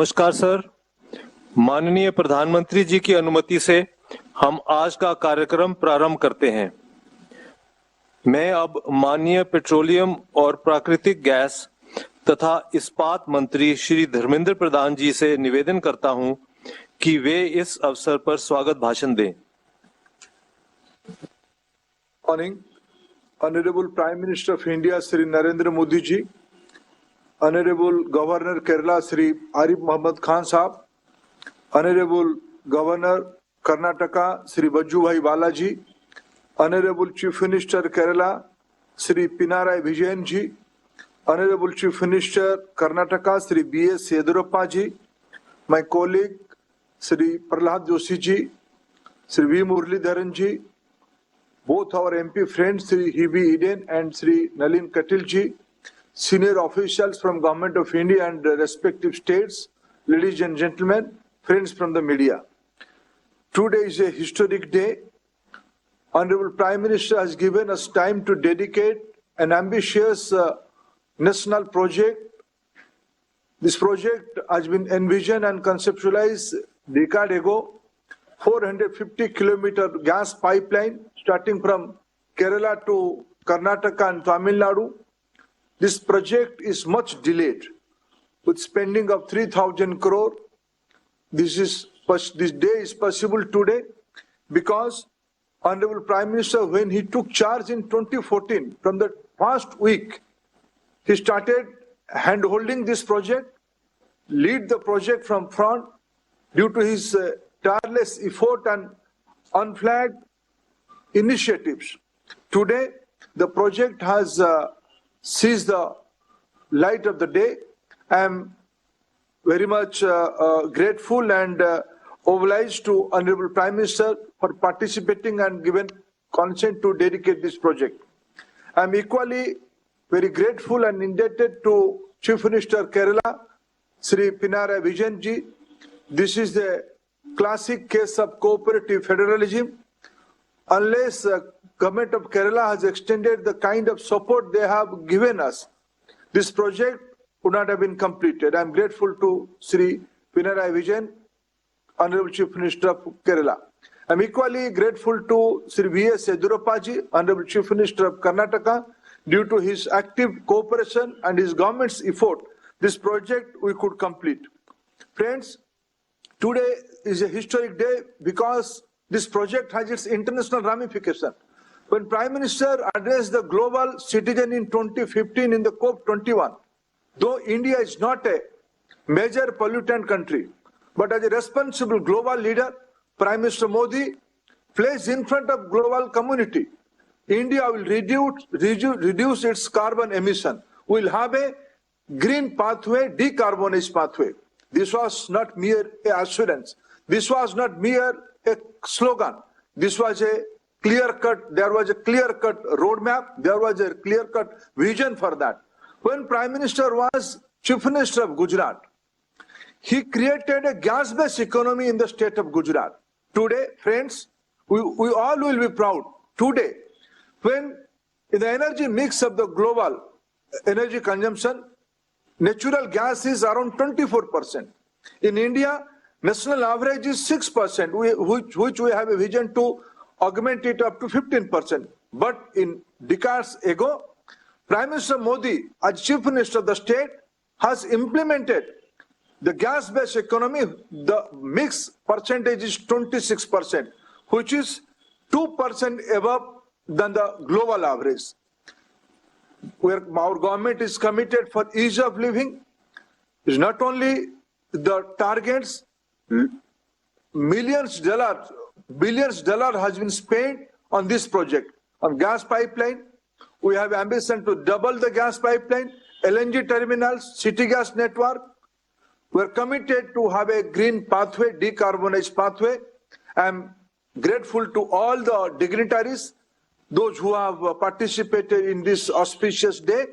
नमस्कार सर। माननीय प्रधानमंत्री जी की अनुमति से हम आज का कार्यक्रम प्रारंभ करते हैं। मैं अब माननीय पेट्रोलियम और प्राकृतिक गैस तथा इस्पात मंत्री श्री धर्मेंद्र प्रधान जी से निवेदन करता हूं कि वे इस अवसर पर स्वागत भाषण दें। Morning, Honorable Prime Minister of India Shri Narendra Modi ji, Honorable Governor Kerala Shri Arif Mohammed Khan Sahab, Honorable Governor Karnataka Shri Vajubhai Balaji, Honorable Chief Minister Kerala Shri Pinarayi Vijayan ji, Honorable Chief Minister Karnataka Shri B.S. Yedurappa ji, my colleague Shri Prahlad Joshi ji, Shri V. Muralidharan ji, both our MP friends Shri Hebe Eden and Shri Nalin Katil ji, senior officials from Government of India and respective states, ladies and gentlemen, friends from the media. Today is a historic day. Honorable Prime Minister has given us time to dedicate an ambitious national project. This project has been envisioned and conceptualized a decade ago. 450-kilometer gas pipeline starting from Kerala to Karnataka and Tamil Nadu. This project is much delayed with spending of 3,000 crore. This day is possible today because Honorable Prime Minister, when he took charge in 2014, from the first week, he started hand-holding this project, lead the project from front due to his tireless effort and unflagged initiatives. Today, the project has seized the light of the day. I am very much grateful and obliged to Honorable Prime Minister for participating and given consent to dedicate this project. I am equally very grateful and indebted to Chief Minister Kerala, Shri Pinarayi Vijayan ji. This is the classic case of cooperative federalism. Unless Government of Kerala has extended the kind of support they have given us, this project would not have been completed. I am grateful to Shri Pinarayi Vijayan, Honorable Chief Minister of Kerala. I am equally grateful to Shri V.S. Yedurappa ji, Honorable Chief Minister of Karnataka. Due to his active cooperation and his government's effort, this project we could complete. Friends, today is a historic day because this project has its international ramification. When Prime Minister addressed the global citizen in 2015 in the COP21, though India is not a major pollutant country, but as a responsible global leader, Prime Minister Modi placed in front of global community. India will reduce its carbon emission. We will have a green pathway, decarbonized pathway. This was not mere assurance. This was not mere a slogan. This was a clear-cut, there was a clear-cut roadmap, there was a clear-cut vision for that. When Prime Minister was Chief Minister of Gujarat, he created a gas-based economy in the state of Gujarat. Today, friends, we all will be proud. Today, when in the energy mix of the global energy consumption, natural gas is around 24%. In India, national average is 6%, which we have a vision to augment it up to 15%. But in decades ago, Prime Minister Modi, as Chief Minister of the state, has implemented the gas-based economy. The mix percentage is 26%, which is 2% above than the global average. Where our government is committed for ease of living, is not only the targets, billions dollar has been spent on this project. On gas pipeline, we have ambition to double the gas pipeline, LNG terminals, city gas network. We are committed to have a green pathway, decarbonized pathway. I am grateful to all the dignitaries, those who have participated in this auspicious day.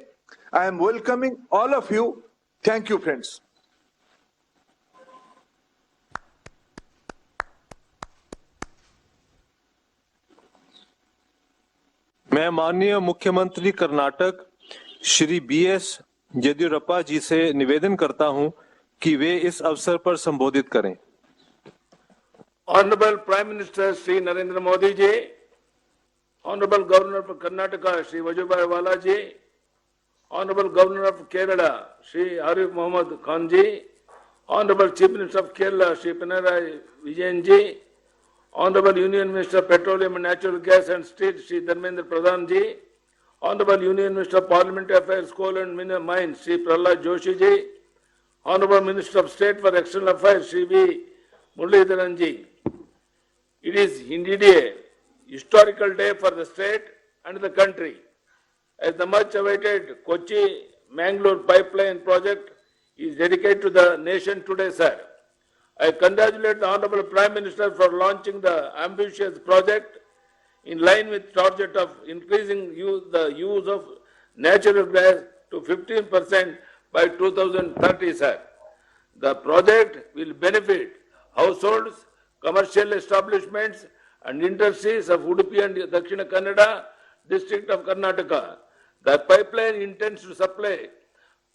I am welcoming all of you. Thank you, friends. मैं माननीय मुख्यमंत्री Karnataka Shri B.S. Yediyurappa जी से निवेदन करता हूं कि वे इस अवसर पर संबोधित करें। Honorable Prime Minister Sri Narendra Modi ji, Honorable Governor of Karnataka Sri Vajubhai Wala ji, Honorable Governor of Kerala Sri Arif Mohammad Khan ji, Honorable Chief Minister of Kerala Sri Pinarayi Vijayan ji, Honorable Union Minister of Petroleum and Natural Gas and Steel Sri Dharmendra Pradhan ji, Honorable Union Minister of Parliamentary Affairs, Coal and Mines Sri Prahlad Joshi ji, Honorable Minister of State for External Affairs Sri V. Muralidharan ji. It is indeed a historical day for the state and the country, as the much-awaited Kochi-Mangalore pipeline project is dedicated to the nation today, sir. I congratulate the Honorable Prime Minister for launching the ambitious project in line with target of increasing the use of natural gas to 15% by 2030, sir. The project will benefit households, commercial establishments and industries of Udupi and Dakshina Kannada district of Karnataka. The pipeline intends to supply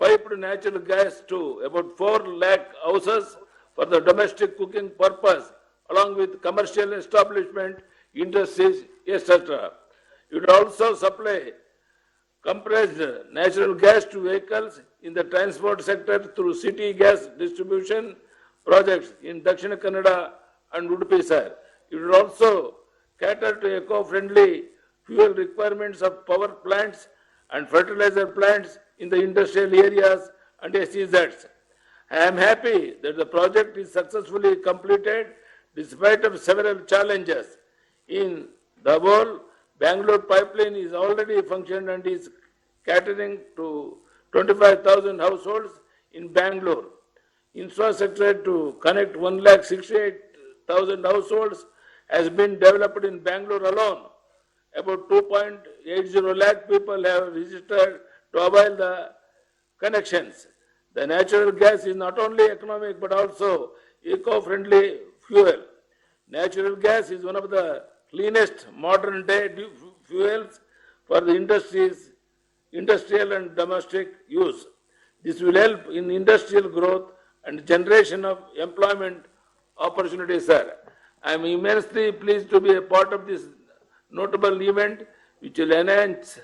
piped natural gas to about 4 lakh houses for the domestic cooking purpose, along with commercial establishment, industries, etc. It will also supply compressed natural gas to vehicles in the transport sector through city gas distribution projects in Dakshina Kannada and Udupi, sir. It will also cater to eco-friendly fuel requirements of power plants and fertilizer plants in the industrial areas and SEZs. I am happy that the project is successfully completed despite of several challenges. In the whole, Bangalore pipeline is already functioning and is catering to 25,000 households in Bangalore. Infrastructure to connect 1,68,000 households has been developed in Bangalore alone. About 2.80 lakh people have registered to avail the connections. The natural gas is not only economic but also eco-friendly fuel. Natural gas is one of the cleanest modern day fuels for the industrial and domestic use. This will help in industrial growth and generation of employment opportunities, sir. I am immensely pleased to be a part of this notable event, which will enhance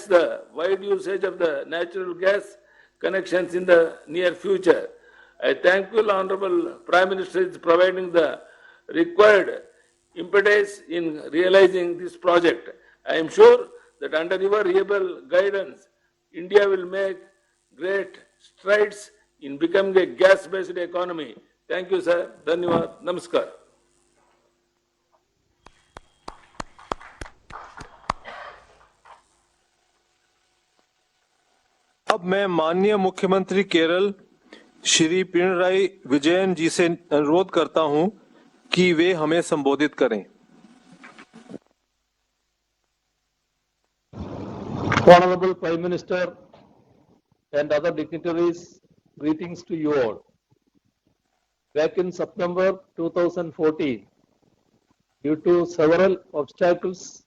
the wide usage of the natural gas connections in the near future. I thank you, Honorable Prime Minister, is providing the required impetus in realizing this project. I am sure that under your able guidance, India will make great strides in becoming a gas-based economy. Thank you, sir. Dhanyawad. Namaskar. अब मैं माननीय मुख्यमंत्री केरल श्री पिनराई विजयन जी से अनुरोध करता हूं कि वे हमें संबोधित करें। Honorable Prime Minister and other dignitaries, greetings to you all. Back in September 2014, due to several obstacles,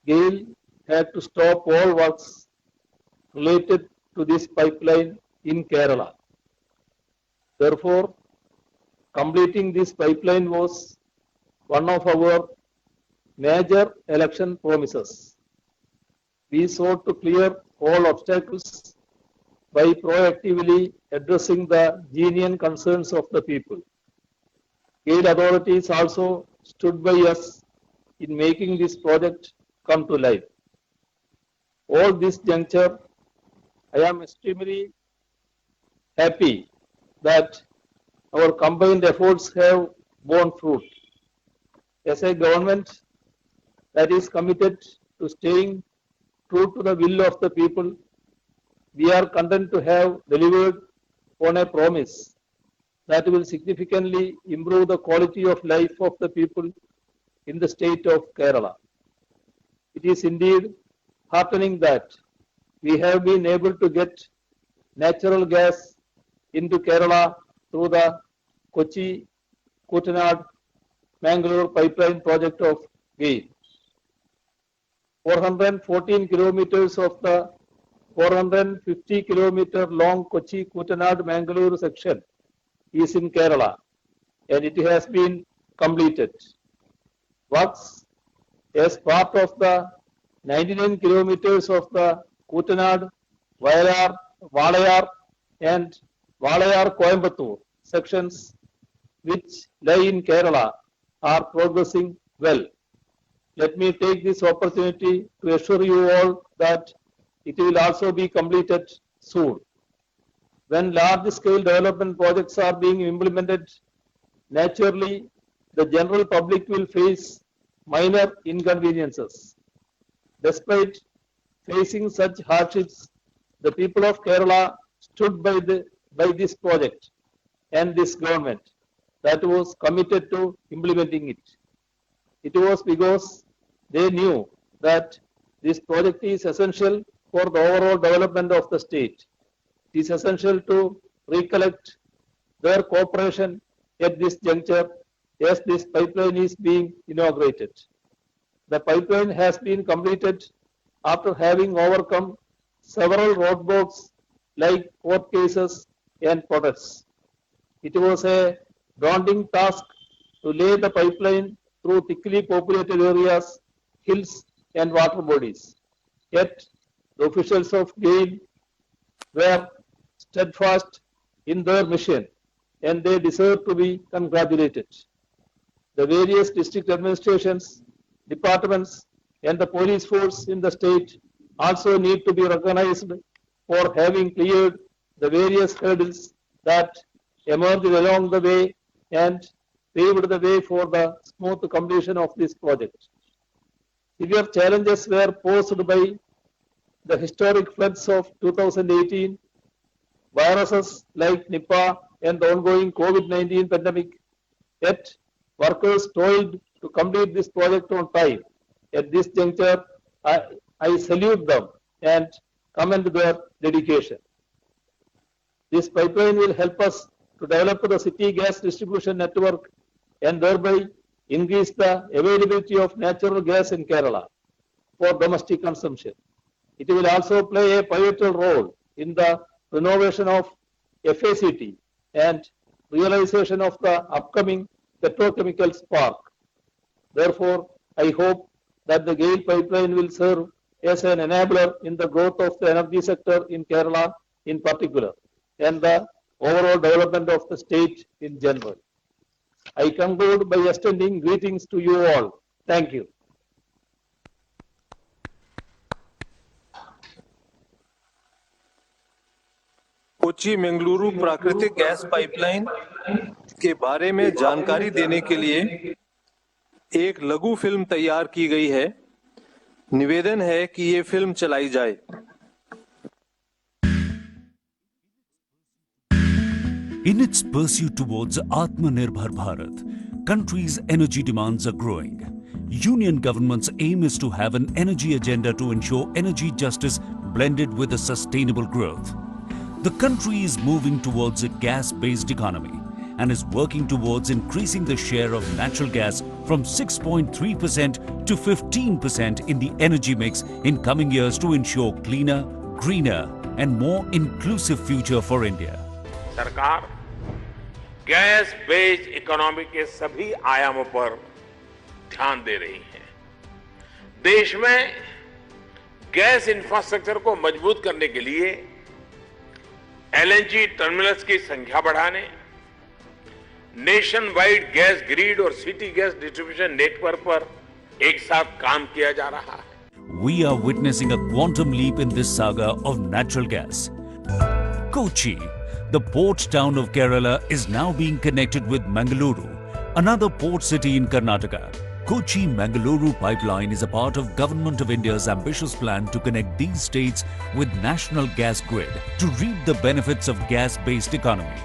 GAIL had to stop all works related to this pipeline in Kerala. Therefore, completing this pipeline was one of our major election promises. We sought to clear all obstacles by proactively addressing the genuine concerns of the people. GAIL authorities also stood by us in making this project come to life. All this juncture, I am extremely happy that our combined efforts have borne fruit. As a government that is committed to staying true to the will of the people, we are content to have delivered on a promise that will significantly improve the quality of life of the people in the state of Kerala. It is indeed heartening that we have been able to get natural gas into Kerala through the Kochi-Kuttanad-Mangalore pipeline project of GAIL. 414 kilometers of the 450 kilometer long Kochi-Kuttanad-Mangaluru section is in Kerala and it has been completed. Works as part of the 99 kilometers of the Kuttanad, Walayar and Walayar-Coimbatore sections which lie in Kerala are progressing well. Let me take this opportunity to assure you all that it will also be completed soon. When large-scale development projects are being implemented, naturally, the general public will face minor inconveniences. Despite facing such hardships, the people of Kerala stood by this project and this government that was committed to implementing it. It was because they knew that this project is essential for the overall development of the state. It is essential to recollect their cooperation at this juncture as this pipeline is being inaugurated. The pipeline has been completed after having overcome several roadblocks like court cases and protests. It was a daunting task to lay the pipeline through thickly populated areas, hills and water bodies. Yet the officials of GAIL were steadfast in their mission and they deserve to be congratulated. The various district administrations, departments and the police force in the state also need to be recognized for having cleared the various hurdles that emerged along the way and paved the way for the smooth completion of this project. Severe challenges were posed by the historic floods of 2018, viruses like Nipah and the ongoing COVID-19 pandemic. Yet, workers toiled to complete this project on time. At this juncture, I salute them and commend their dedication. This pipeline will help us to develop the city gas distribution network and thereby increase the availability of natural gas in Kerala for domestic consumption. It will also play a pivotal role in the renovation of FACT and realization of the upcoming petrochemicals park. Therefore, I hope that the GAIL pipeline will serve as an enabler in the growth of the energy sector in Kerala in particular and the overall development of the state in general. I conclude by extending greetings to you all. Thank you. Kochi Mangaluru प्राकृतिक gas pipeline के बारे में जानकारी देने के लिए एक लघु फिल्म तैयार की गई है। निवेदन है कि ये फिल्म चलाई जाए। In its pursuit towards Atmanirbhar Bharat, country's energy demands are growing. Union government's aim is to have an energy agenda to ensure energy justice blended with a sustainable growth. The country is moving towards a gas-based economy and is working towards increasing the share of natural gas from 6.3% to 15% in the energy mix in coming years to ensure cleaner, greener and more inclusive future for India. सरकार gas based economy के सभी आयामों पर ध्यान दे रही है। देश में गैस इंफ्रास्ट्रक्चर को मजबूत करने के लिए एलएनजी टर्मिनल्स की संख्या बढ़ाने, नेशन वाइड गैस ग्रिड और सिटी गैस डिस्ट्रीब्यूशन नेटवर्क पर एक साथ काम किया जा रहा है। We are witnessing a quantum leap in this saga of natural gas. Kochi, the port town of Kerala, is now being connected with Mangaluru, another port city in Karnataka. Kochi-Mangaluru pipeline is a part of Government of India's ambitious plan to connect these states with national gas grid to reap the benefits of gas-based economy.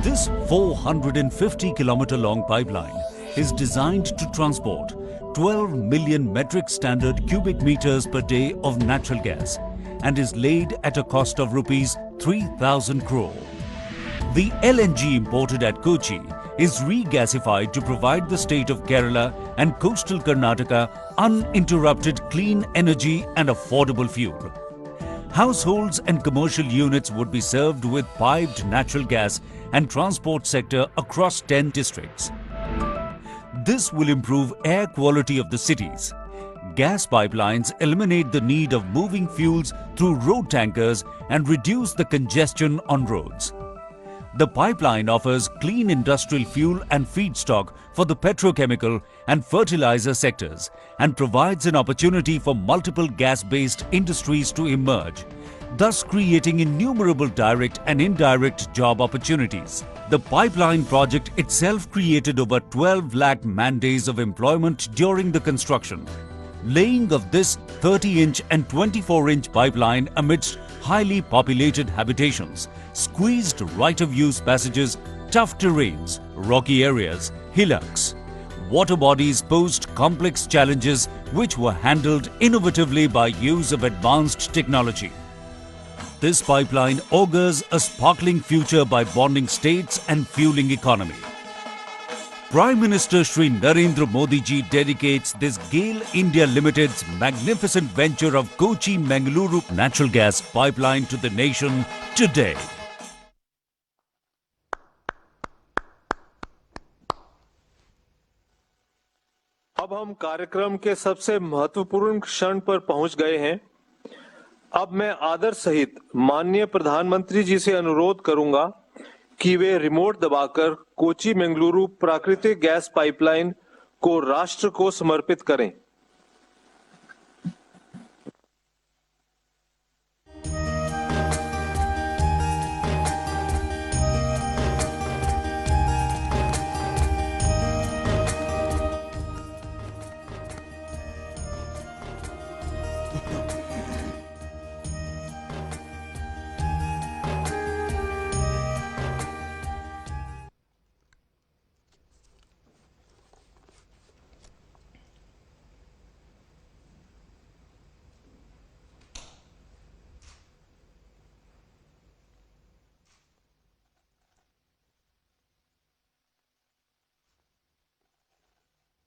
This 450-kilometer long pipeline is designed to transport 12 million metric standard cubic meters per day of natural gas and is laid at a cost of rupees 3,000 crore. The LNG imported at Kochi is regasified to provide the state of Kerala and coastal Karnataka uninterrupted clean energy and affordable fuel. Households and commercial units would be served with piped natural gas and transport sector across 10 districts. This will improve air quality of the cities. Gas pipelines eliminate the need of moving fuels through road tankers and reduce the congestion on roads. The pipeline offers clean industrial fuel and feedstock for the petrochemical and fertilizer sectors and provides an opportunity for multiple gas-based industries to emerge, thus creating innumerable direct and indirect job opportunities. The pipeline project itself created over 12 lakh man-days of employment during the construction. Laying of this 30-inch and 24-inch pipeline amidst highly populated habitations, squeezed right-of-use passages, tough terrains, rocky areas, hillocks. Water bodies posed complex challenges which were handled innovatively by use of advanced technology. This pipeline augurs a sparkling future by bonding states and fueling economy. Prime Minister Shri Narendra Modi ji dedicates this GAIL India Limited's magnificent venture of Kochi-Mangaluru natural gas pipeline to the nation today. अब हम कार्यक्रम के सबसे महत्वपूर्ण क्षण पर पहुंच गए हैं। अब मैं आदर सहित माननीय प्रधानमंत्री जी से अनुरोध करूंगा कि वे रिमोट दबाकर कोची मंगलुरु प्राकृतिक गैस पाइपलाइन को राष्ट्र को समर्पित करें।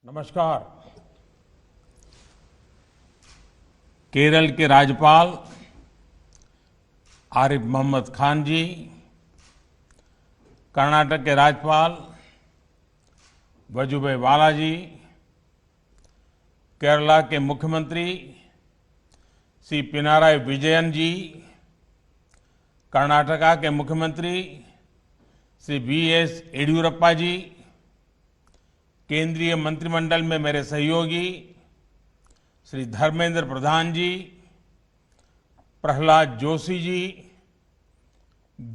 नमस्कार। केरल के राज्यपाल आरिफ मोहम्मद खान जी, कर्नाटक के राज्यपाल वजुभाई वाला जी, केरला के मुख्यमंत्री श्री पिनाराई विजयन जी, कर्नाटका के मुख्यमंत्री श्री वी.एस. येडियुरप्पा जी, केंद्रीय मंत्रिमंडल में मेरे सहयोगी श्री धर्मेंद्र प्रधान जी, प्रहलाद जोशी जी,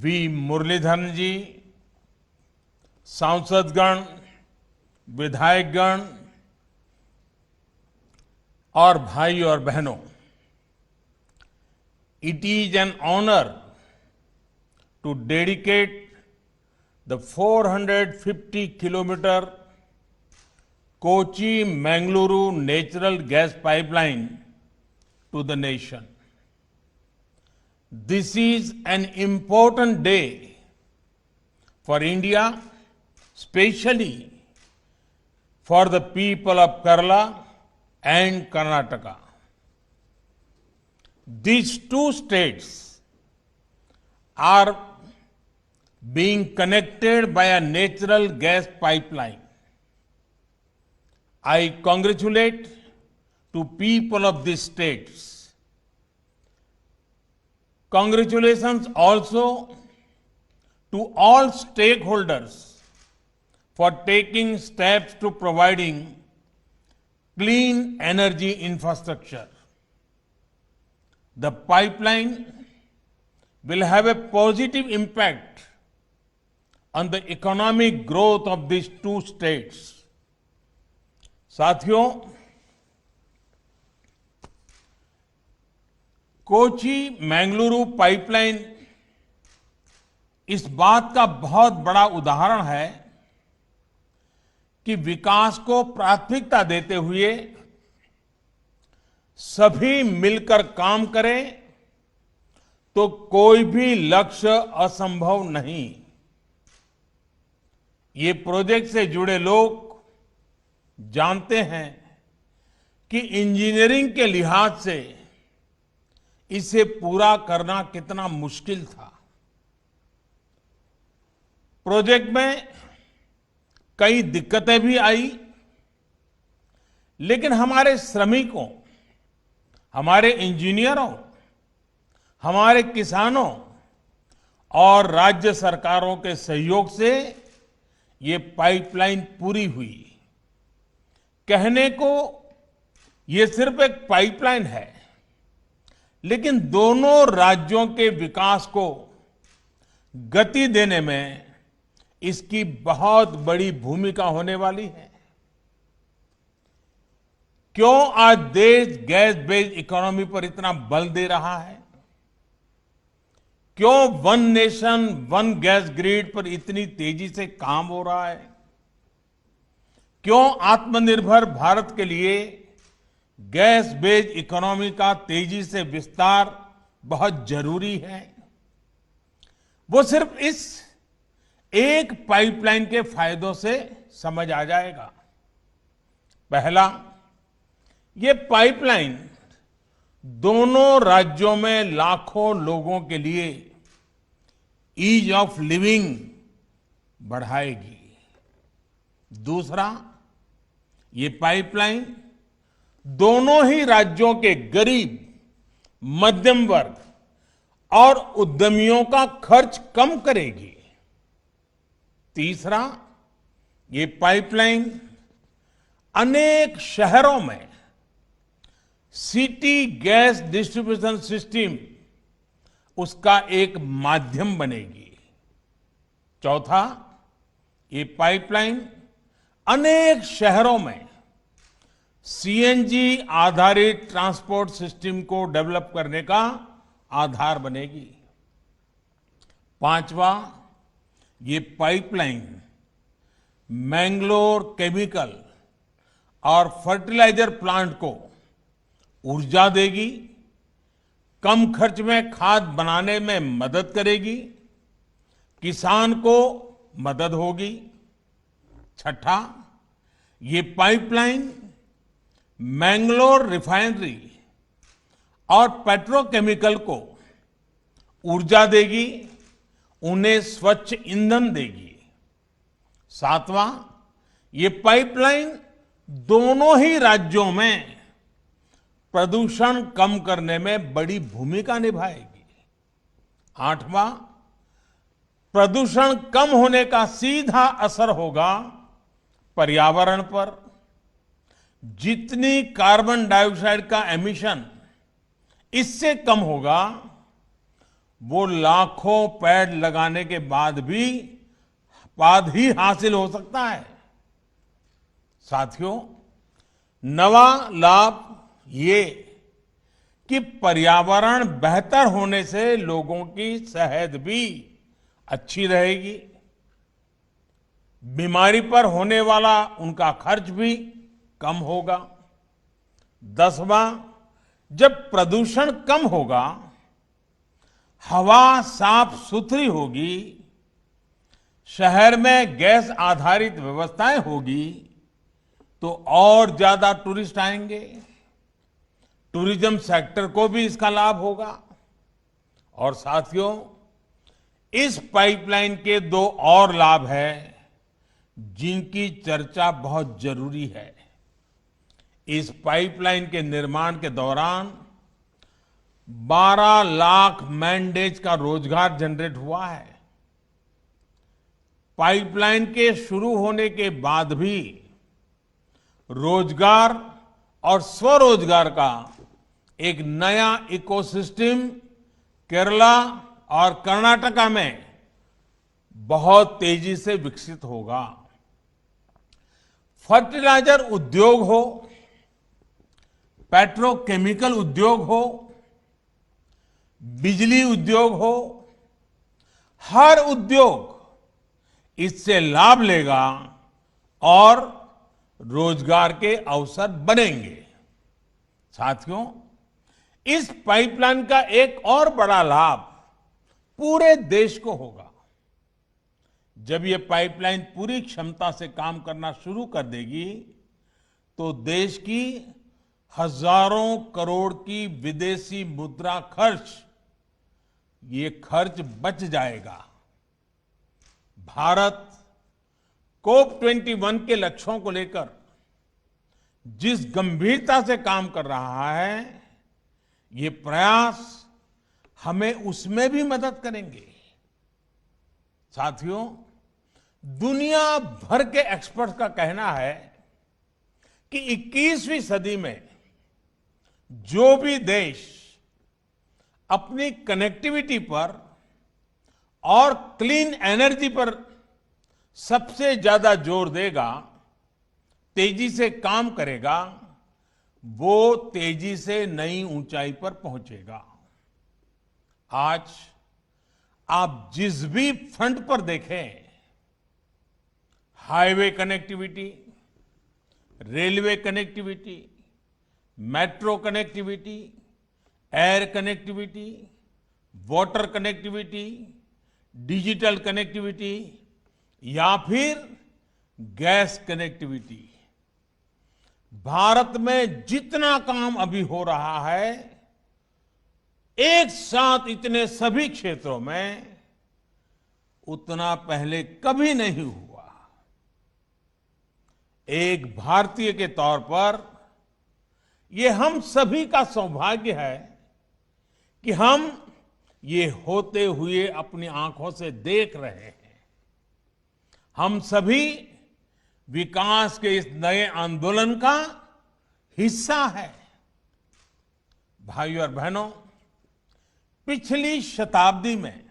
वी मुरलीधरन जी, सांसदगण, विधायकगण और भाई और बहनों, it is an honour to dedicate the 450 kilometre Kochi Mangaluru natural gas pipeline to the nation. This is an important day for India, especially for the people of Kerala and Karnataka. These two states are being connected by a natural gas pipeline. I congratulate to people of these states. Congratulations also to all stakeholders for taking steps to providing clean energy infrastructure. The pipeline will have a positive impact on the economic growth of these two states. साथियों, Kochi Mangaluru pipeline इस बात का बहुत बड़ा उदाहरण है कि विकास को प्राथमिकता देते हुए सभी मिलकर काम करें तो कोई भी लक्ष्य असंभव नहीं। ये प्रोजेक्ट से जुड़े लोग जानते हैं कि इंजीनियरिंग के लिहाज से इसे पूरा करना कितना मुश्किल था। प्रोजेक्ट में कई दिक्कतें भी आई, लेकिन हमारे श्रमिकों, हमारे इंजीनियरों, हमारे किसानों और राज्य सरकारों के सहयोग से ये पाइपलाइन पूरी हुई। कहने को ये सिर्फ एक पाइपलाइन है, लेकिन दोनों राज्यों के विकास को गति देने में इसकी बहुत बड़ी भूमिका होने वाली है। क्यों आज देश गैस बेस्ड इकोनॉमी पर इतना बल दे रहा है? क्यों one nation one gas grid पर इतनी तेजी से काम हो रहा है? क्यों आत्मनिर्भर भारत के लिए गैस बेस्ड इकोनॉमी का तेजी से विस्तार बहुत जरूरी है? वो सिर्फ इस एक पाइपलाइन के फायदों से समझ आ जाएगा। पहला, ये पाइपलाइन दोनों राज्यों में लाखों लोगों के लिए ईज ऑफ लिविंग बढ़ाएगी। दूसरा, ये पाइपलाइन दोनों ही राज्यों के गरीब, मध्यम वर्ग और उद्यमियों का खर्च कम करेगी। तीसरा, ये पाइपलाइन अनेक शहरों में सिटी गैस डिस्ट्रीब्यूशन सिस्टम उसका एक माध्यम बनेगी। चौथा, ये पाइपलाइन अनेक शहरों में सीएनजी आधारित ट्रांसपोर्ट सिस्टम को डेवलप करने का आधार बनेगी। पांचवा, ये पाइपलाइन मैंगलोर केमिकल और फर्टिलाइजर प्लांट को ऊर्जा देगी, कम खर्च में खाद बनाने में मदद करेगी, किसान को मदद होगी। छठा, ये पाइपलाइन मैंगलोर रिफाइनरी और पेट्रोकेमिकल को ऊर्जा देगी, उन्हें स्वच्छ ईंधन देगी। सातवां, ये पाइपलाइन दोनों ही राज्यों में प्रदूषण कम करने में बड़ी भूमिका निभाएगी। आठवां, प्रदूषण कम होने का सीधा असर होगा पर्यावरण पर। जितनी कार्बन डाइऑक्साइड का एमिशन इससे कम होगा, वो लाखों पेड़ लगाने के बाद ही हासिल हो सकता है। साथियों, नवा लाभ ये कि पर्यावरण बेहतर होने से लोगों की सेहत भी अच्छी रहेगी, बीमारी पर होने वाला उनका खर्च भी कम होगा। 10वां, जब प्रदूषण कम होगा, हवा साफ सुथरी होगी, शहर में गैस आधारित व्यवस्थाएं होगी, तो और ज्यादा टूरिस्ट आएंगे। टूरिज्म सेक्टर को भी इसका लाभ होगा। और साथियों, इस पाइपलाइन के दो और लाभ हैं जिनकी चर्चा बहुत जरूरी है। इस पाइपलाइन के निर्माण के दौरान 12 लाख मैन डेज का रोजगार जनरेट हुआ है। पाइपलाइन के शुरू होने के बाद भी रोजगार और स्वरोजगार का एक नया इकोसिस्टम केरला और कर्नाटका में बहुत तेजी से विकसित होगा। फर्टिलाइजर उद्योग हो, पेट्रोकेमिकल उद्योग हो, बिजली उद्योग हो, हर उद्योग इससे लाभ लेगा और रोजगार के अवसर बनेंगे। साथियों, इस पाइपलाइन का एक और बड़ा लाभ पूरे देश को होगा। जब ये पाइपलाइन पूरी क्षमता से काम करना शुरू कर देगी, तो देश की हजारों करोड़ की विदेशी मुद्रा खर्च, ये खर्च बच जाएगा। भारत कोप 21 के लक्ष्यों को लेकर जिस गंभीरता से काम कर रहा है, ये प्रयास हमें उसमें भी मदद करेंगे। साथियों, दुनिया भर के एक्सपर्ट्स का कहना है कि 21वीं सदी में जो भी देश अपनी कनेक्टिविटी पर और क्लीन एनर्जी पर सबसे ज्यादा जोर देगा, तेजी से काम करेगा, वो तेजी से नई ऊंचाई पर पहुंचेगा। आज आप जिस भी फ्रंट पर देखें, highway connectivity, railway connectivity, metro connectivity, air connectivity, water connectivity, digital connectivity या फिर गैस कनेक्टिविटी, भारत में जितना काम अभी हो रहा है, एक साथ इतने सभी क्षेत्रों में उतना पहले कभी नहीं हुआ। एक भारतीय के तौर पर यह हम सभी का सौभाग्य है कि हम ये होते हुए अपनी आंखों से देख रहे हैं। हम सभी विकास के इस नए आंदोलन का हिस्सा है। भाइयों और बहनों, पिछली शताब्दी में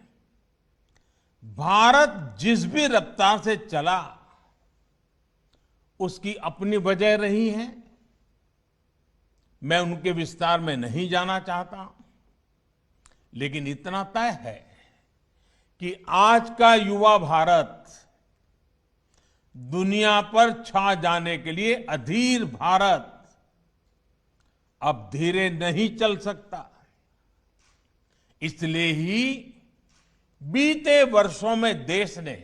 भारत जिस भी रफ्तार से चला, उसकी अपनी वजह रही है। मैं उनके विस्तार में नहीं जाना चाहता, लेकिन इतना तय है कि आज का युवा भारत दुनिया पर छा जाने के लिए अधीर भारत अब धीरे नहीं चल सकता। इसलिए ही बीते वर्षों में देश ने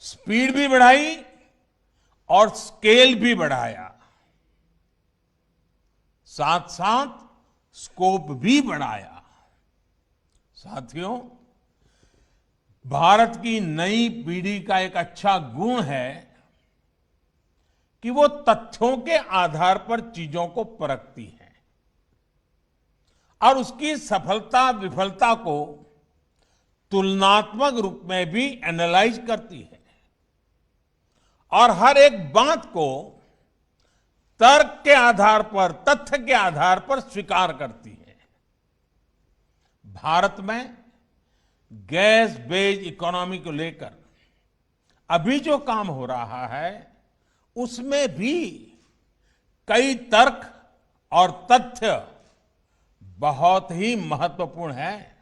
स्पीड भी बढ़ाई और स्केल भी बढ़ाया, साथ साथ स्कोप भी बढ़ाया। साथियों, भारत की नई पीढ़ी का एक अच्छा गुण है कि वो तथ्यों के आधार पर चीजों को परखती है और उसकी सफलता विफलता को तुलनात्मक रूप में भी एनालाइज करती है और हर एक बात को तर्क के आधार पर, तथ्य के आधार पर स्वीकार करती है। भारत में गैस बेस्ड इकोनॉमी को लेकर अभी जो काम हो रहा है, उसमें भी कई तर्क और तथ्य बहुत ही महत्वपूर्ण है।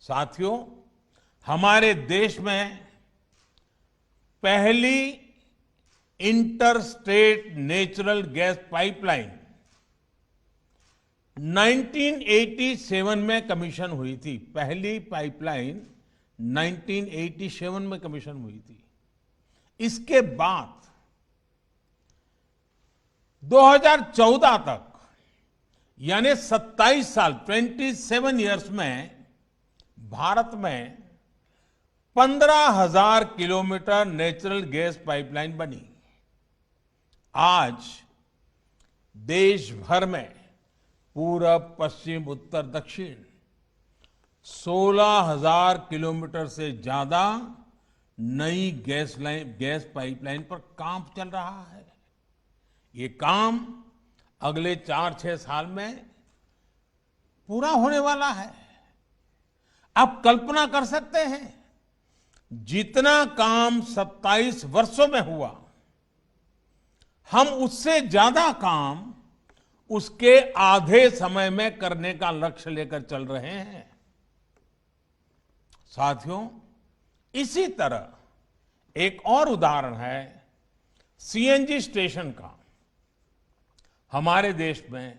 साथियों, हमारे देश में पहली inter state natural gas pipeline 1987 में कमीशन हुई थी। पहली पाइपलाइन 1987 में कमीशन हुई थी। इसके बाद 2014 तक, यानी 27 साल, 27 इयर्स में भारत में 15,000 किलोमीटर नेचुरल गैस पाइपलाइन बनी। आज देश भर में पूरब, पश्चिम, उत्तर, दक्षिण 16,000 किलोमीटर से ज्यादा नई गैस पाइपलाइन पर काम चल रहा है। ये काम अगले 4-6 साल में पूरा होने वाला है। आप कल्पना कर सकते हैं, जितना काम 27 वर्षों में हुआ, हम उससे ज्यादा काम उसके आधे समय में करने का लक्ष्य लेकर चल रहे हैं। साथियों, इसी तरह एक और उदाहरण है सीएनजी स्टेशन का। हमारे देश में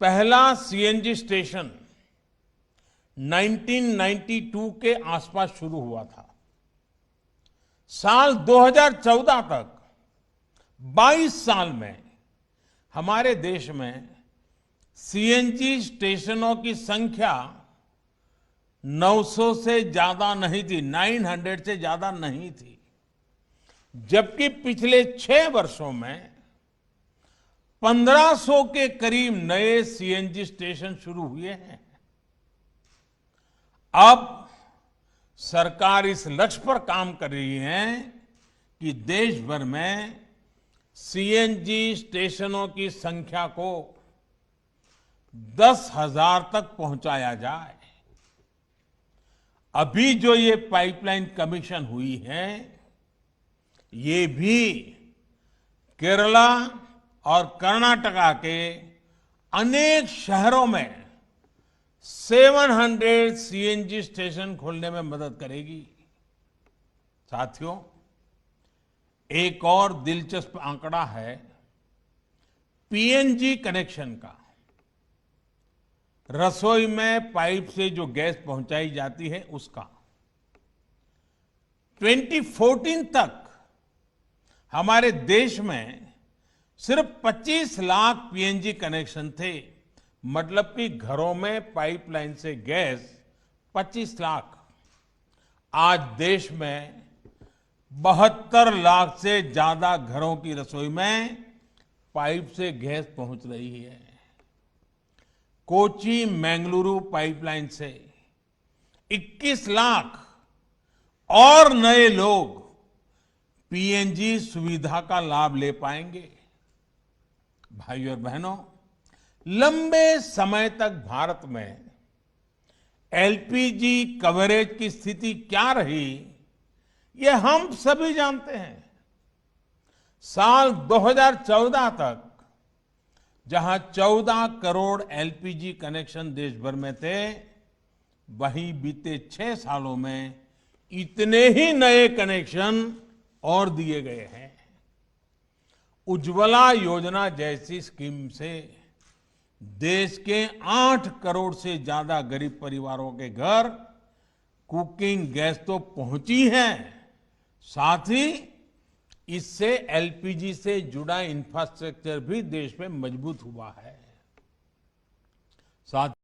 पहला सीएनजी स्टेशन 1992 के आसपास शुरू हुआ था। साल 2014 तक 22 साल में हमारे देश में सीएनजी स्टेशनों की संख्या 900 से ज्यादा नहीं थी, 900 से ज्यादा नहीं थी, जबकि पिछले 6 वर्षों में 1500 के करीब नए सीएनजी स्टेशन शुरू हुए हैं। अब सरकार इस लक्ष्य पर काम कर रही है कि देश भर में सीएनजी स्टेशनों की संख्या को 10,000 तक पहुंचाया जाए। अभी जो ये पाइपलाइन कमीशन हुई है, ये भी केरला और कर्नाटका के अनेक शहरों में 700 सीएनजी स्टेशन खोलने में मदद करेगी। साथियों, एक और दिलचस्प आंकड़ा है पीएनजी कनेक्शन का। रसोई में पाइप से जो गैस पहुंचाई जाती है उसका 2014 तक हमारे देश में सिर्फ 25 लाख पीएनजी कनेक्शन थे। मतलब कि घरों में पाइपलाइन से गैस 25 लाख। आज देश में 72 लाख से ज्यादा घरों की रसोई में पाइप से गैस पहुंच रही है। कोची मंगलुरु पाइपलाइन से 21 लाख और नए लोग पीएनजी सुविधा का लाभ ले पाएंगे। भाइयों और बहनों, लंबे समय तक भारत में एलपीजी कवरेज की स्थिति क्या रही, ये हम सभी जानते हैं। साल 2014 तक जहां 14 करोड़ एलपीजी कनेक्शन देश भर में थे, वहीं बीते 6 सालों में इतने ही नए कनेक्शन और दिए गए हैं। उज्ज्वला योजना जैसी स्कीम से देश के 8 करोड़ से ज्यादा गरीब परिवारों के घर कुकिंग गैस तो पहुंची है, साथ ही इससे एलपीजी से जुड़ा इंफ्रास्ट्रक्चर भी देश में मजबूत हुआ है। साथ